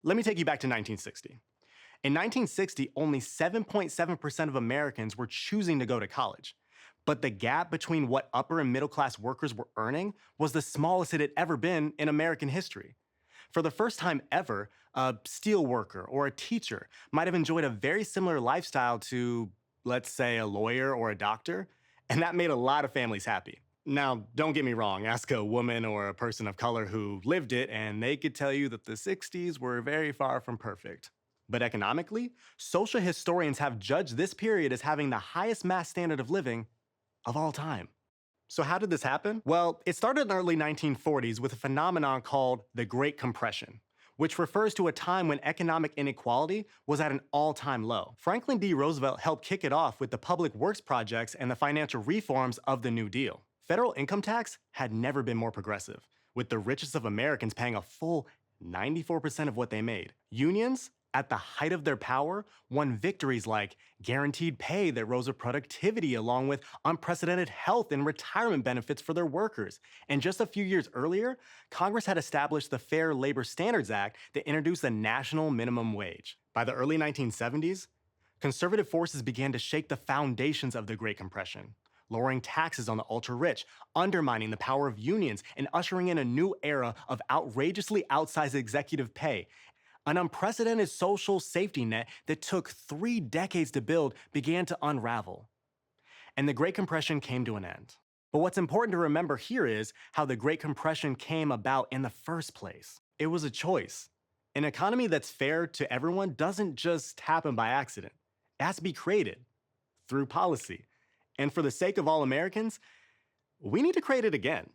Let me take you back to 1960. In 1960, only 7.7% of Americans were choosing to go to college. But the gap between what upper and middle class workers were earning was the smallest it had ever been in American history. For the first time ever, a steel worker or a teacher might have enjoyed a very similar lifestyle to, let's say, a lawyer or a doctor, and that made a lot of families happy. Now, don't get me wrong, ask a woman or a person of color who lived it, and they could tell you that the 60s were very far from perfect. But economically, social historians have judged this period as having the highest mass standard of living of all time. So how did this happen? Well, it started in the early 1940s with a phenomenon called the Great Compression, which refers to a time when economic inequality was at an all-time low. Franklin D. Roosevelt helped kick it off with the public works projects and the financial reforms of the New Deal. Federal income tax had never been more progressive, with the richest of Americans paying a full 94% of what they made. Unions, at the height of their power, won victories like guaranteed pay that rose with productivity along with unprecedented health and retirement benefits for their workers. And just a few years earlier, Congress had established the Fair Labor Standards Act that introduced a national minimum wage. By the early 1970s, conservative forces began to shake the foundations of the Great Compression, lowering taxes on the ultra-rich, undermining the power of unions, and ushering in a new era of outrageously outsized executive pay. An unprecedented social safety net that took 3 decades to build began to unravel. And the Great Compression came to an end. But what's important to remember here is how the Great Compression came about in the first place. It was a choice. An economy that's fair to everyone doesn't just happen by accident. It has to be created through policy. And for the sake of all Americans, we need to create it again.